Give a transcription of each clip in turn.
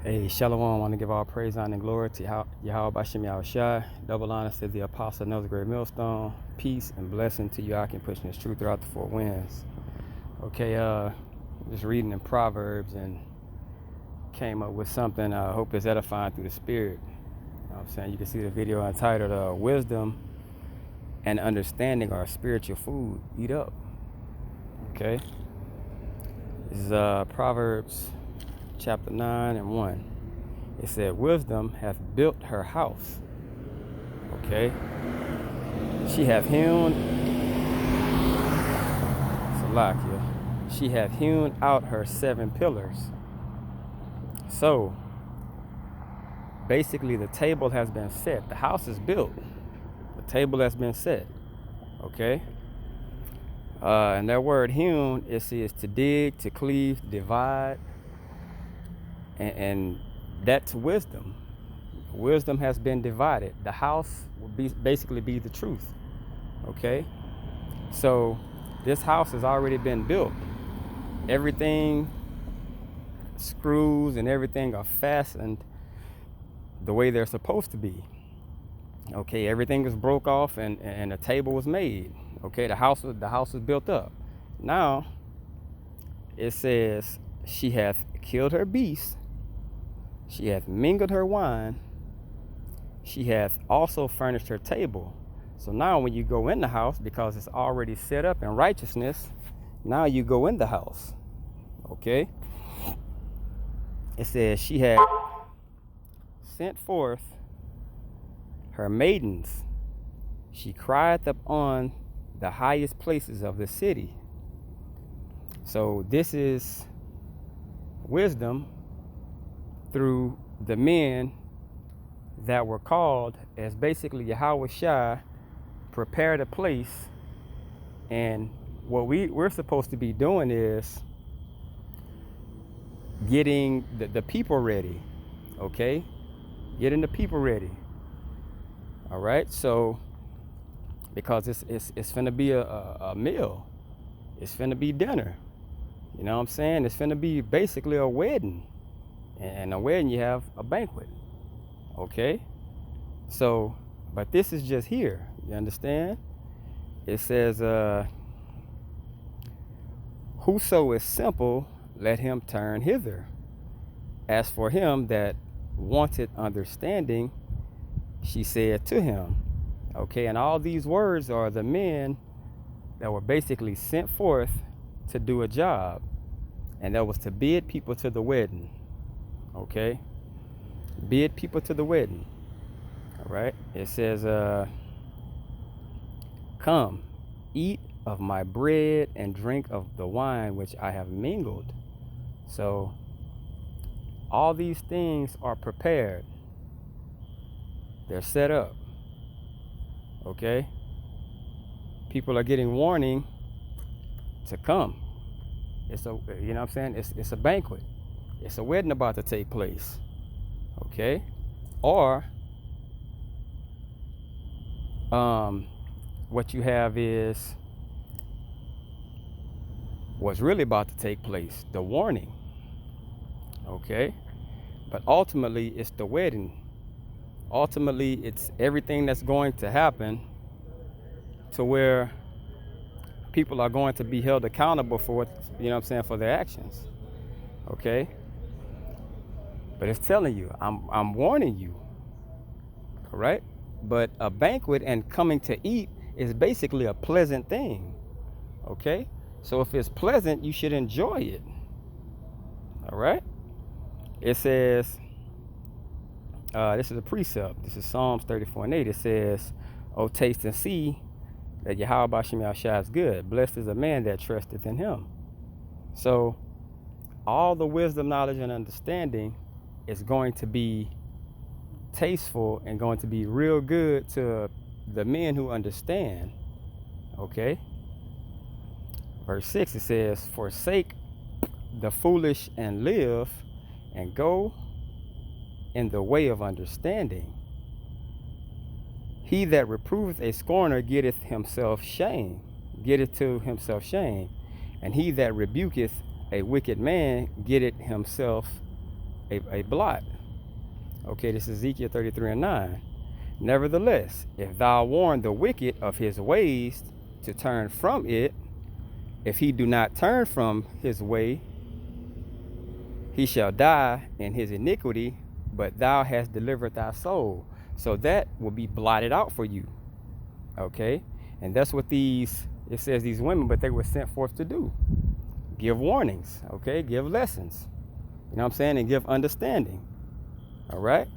Hey, Shalom. I want to give all praise, honor, and glory to Yahweh Bashem Yahushai. Double honor to the apostle, another great millstone. Peace and blessing to you. I can push this truth throughout the four winds. Okay, just reading in Proverbs and came up with something. I hope it's edifying through the spirit. You know what I'm saying? You can see the video entitled Wisdom and Understanding Are Spiritual Food. Eat up. Okay. This is Proverbs chapter 9 and 1. It said, wisdom hath built her house. Okay. She hath hewn, Salakia. She hath hewn out her 7 pillars. So, basically the table has been set. The house is built. The table has been set. Okay. And that word hewn is to dig, to cleave, divide. And that's wisdom. Wisdom has been divided. The house will basically be the truth. Okay? So this house has already been built. Everything, screws and everything are fastened the way they're supposed to be. Okay, everything is broke off and a table was made. Okay, the house was built up. Now it says she hath killed her beasts. She hath mingled her wine. She hath also furnished her table. So now when you go in the house, because it's already set up in righteousness, now you go in the house. Okay? It says she had sent forth her maidens. She cried upon the highest places of the city. So this is wisdom through the men that were called, as basically Yahweh Shai prepared a place. And what we're supposed to be doing is getting the people ready. Okay? Getting the people ready. All right? So, because it's finna be a meal. It's finna be dinner. You know what I'm saying? It's finna be basically a wedding. And a wedding, you have a banquet. Okay? So, but this is just here. You understand? It says, whoso is simple, let him turn hither. As for him that wanted understanding, she said to him. Okay, and all these words are the men that were basically sent forth to do a job. And that was to bid people to the wedding. Okay, bid people to the wedding. All right, it says, come, eat of my bread and drink of the wine which I have mingled. So all these things are prepared. They're set up. Okay, people are getting warning to come. It's a, you know what I'm saying? It's a banquet. It's a wedding about to take place. Okay? Or what you have is what's really about to take place, the warning. Okay? But ultimately it's the wedding. Ultimately it's everything that's going to happen to where people are going to be held accountable for what, you know what I'm saying, for their actions. Okay? But it's telling you, I'm warning you, all right? But a banquet and coming to eat is basically a pleasant thing, okay? So if it's pleasant, you should enjoy it, all right? It says, this is a precept. This is Psalms 34:8. It says, "O taste and see that Yahweh Bashem Yahushai is good. Blessed is a man that trusteth in him." So all the wisdom, knowledge, and understanding is going to be tasteful and going to be real good to the men who understand. Okay? Verse 6, it says, forsake the foolish and live, and go in the way of understanding. He that reproveth a scorner getteth himself shame, getteth to himself shame, and he that rebuketh a wicked man getteth himself a blot. Okay, this is Ezekiel 33:9. Nevertheless, if thou warn the wicked of his ways to turn from it, if he do not turn from his way, he shall die in his iniquity, but thou hast delivered thy soul. So that will be blotted out for you. Okay? And that's what it says these women, but they were sent forth to do. Give warnings, okay? Give lessons. You know what I'm saying? And give understanding. All right?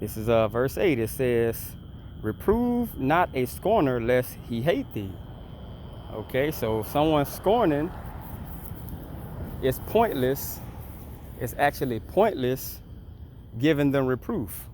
This is verse 8. It says, reprove not a scorner lest he hate thee. Okay, so if someone's scorning, it's pointless. It's actually pointless giving them reproof.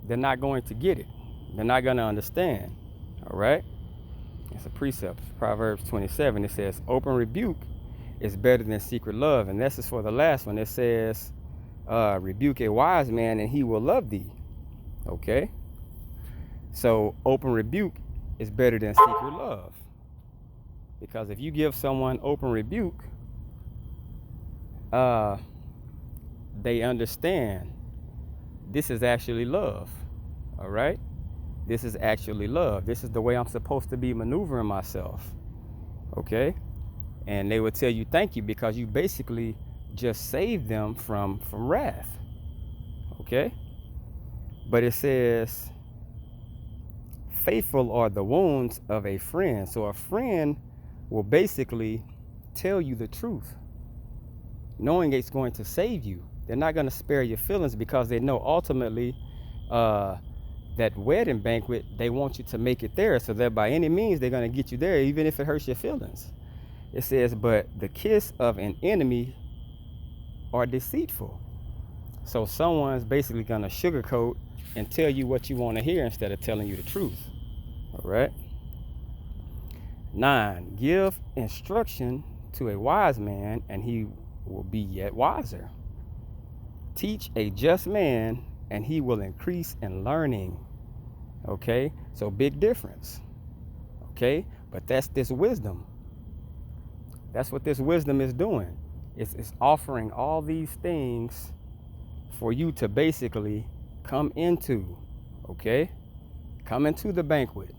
They're not going to get it. They're not going to understand. All right? It's a precept. Proverbs 27. It says, open rebuke is better than secret love. And this is for the last one. It says, rebuke a wise man and he will love thee. Okay? So open rebuke is better than secret love. Because if you give someone open rebuke, they understand this is actually love. All right? This is actually love. This is the way I'm supposed to be maneuvering myself. Okay? And they would tell you thank you because you basically just saved them from wrath. Okay? But it says, faithful are the wounds of a friend. So a friend will basically tell you the truth, knowing it's going to save you. They're not going to spare your feelings because they know ultimately that wedding banquet, they want you to make it there, so that by any means they're going to get you there, even if it hurts your feelings. It says, but the kiss of an enemy are deceitful. So someone's basically going to sugarcoat and tell you what you want to hear instead of telling you the truth. All right? 9, give instruction to a wise man and he will be yet wiser. Teach a just man and he will increase in learning. Okay? So big difference. Okay? But that's this wisdom. That's what this wisdom is doing. It's offering all these things for you to basically come into. Okay? Come into the banquet.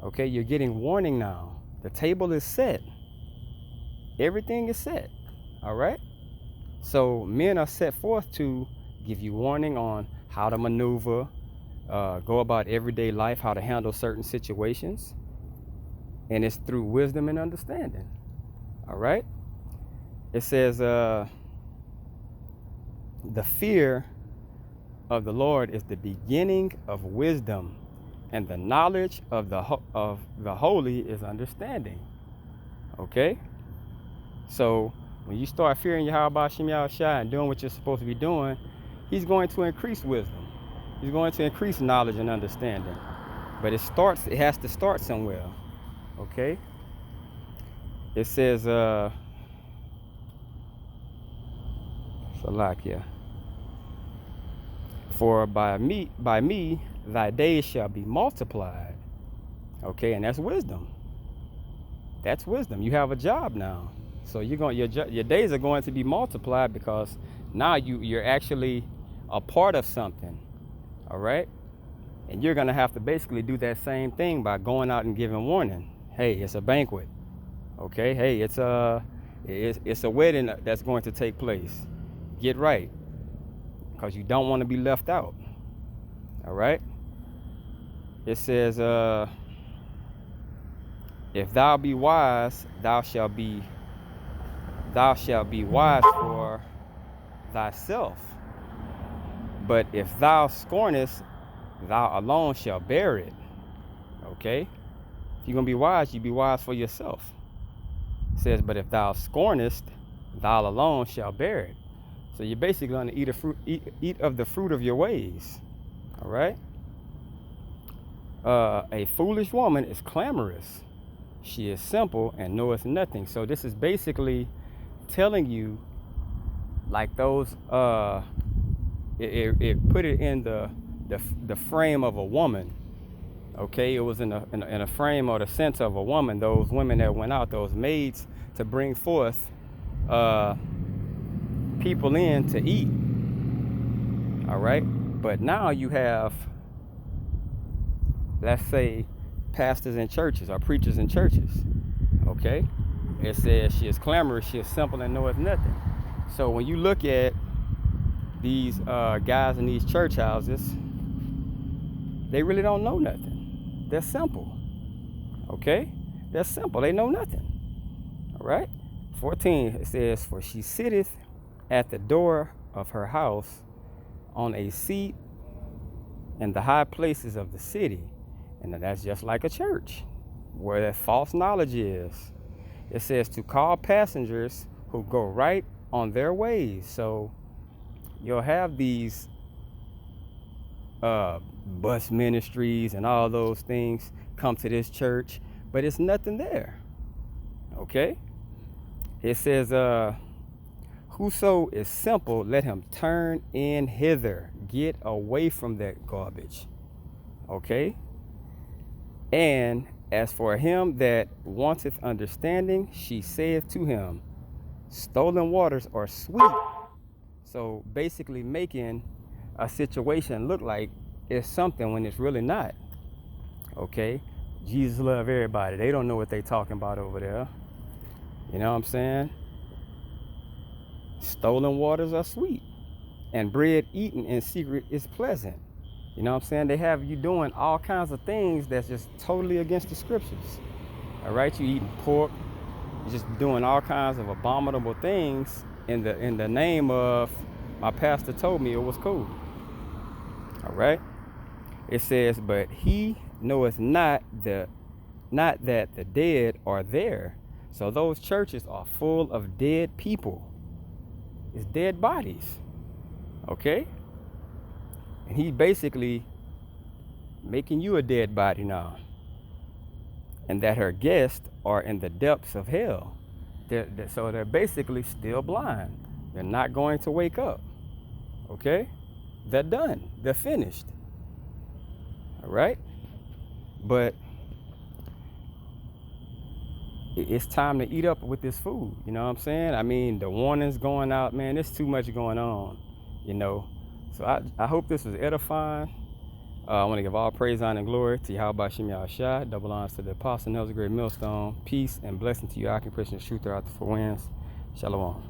Okay? You're getting warning now. The table is set. Everything is set. All right? So men are set forth to give you warning on how to maneuver, go about everyday life, how to handle certain situations. And it's through wisdom and understanding. All right? It says, the fear of the Lord is the beginning of wisdom, and the knowledge of the holy is understanding. Okay? So when you start fearing Yahweh Shem Yahushua and doing what you're supposed to be doing, he's going to increase wisdom. He's going to increase knowledge and understanding. But it has to start somewhere. Okay? It says, Salakia, for by me thy days shall be multiplied. Okay, and that's wisdom. That's wisdom. You have a job now. So your days are going to be multiplied because now you're actually a part of something. All right? And you're going to have to basically do that same thing by going out and giving warning. Hey, it's a banquet. Okay? Hey, it's a wedding that's going to take place. Get right. Because you don't want to be left out. All right? It says, if thou be wise, thou shalt be wise for thyself. But if thou scornest, thou alone shalt bear it. Okay? If you're going to be wise, you be wise for yourself. It says, but if thou scornest, thou alone shalt bear it. So you're basically going to eat of the fruit of your ways. All right? A foolish woman is clamorous. She is simple and knoweth nothing. So this is basically telling you, like those, it put it in the frame of a woman. Okay, it was in a frame or the sense of a woman. Those women that went out, those maids, to bring forth people in to eat. All right. But now you have, let's say, pastors in churches or preachers in churches. Okay. It says she is clamorous, she is simple, and knoweth nothing. So when you look at these guys in these church houses, they really don't know nothing. They're simple. Okay? They're simple. They know nothing. All right? 14, it says, for she sitteth at the door of her house on a seat in the high places of the city. And that's just like a church where that false knowledge is. It says to call passengers who go right on their ways. So you'll have these bus ministries and all those things come to this church, but it's nothing there. Okay? It says, whoso is simple, let him turn in hither. Get away from that garbage. Okay? And as for him that wanteth understanding, she saith to him, stolen waters are sweet. So basically making a situation look like it's something when it's really not. Okay? Jesus loves everybody. They don't know what they talking about over there. You know what I'm saying? Stolen waters are sweet, and bread eaten in secret is pleasant. You know what I'm saying? They have you doing all kinds of things that's just totally against the scriptures. All right? You eating pork, you're just doing all kinds of abominable things in the name of, my pastor told me it was cool. All right? It says, but he knoweth not that the dead are there. So those churches are full of dead people. It's dead bodies. Okay? And he's basically making you a dead body now. And that her guests are in the depths of hell. So they're basically still blind. They're not going to wake up. Okay? They're done. They're finished. All right? But it's time to eat up with this food. You know what I'm saying? I mean, the warning's going out, man. There's too much going on, you know. So I hope this was edifying. I want to give all praise, honor, and glory to Yahweh Shem Yahushua. Double honors to the apostle, Nelson Great Millstone. Peace and blessing to you, Akim Christian, truth throughout the four winds. Shalom.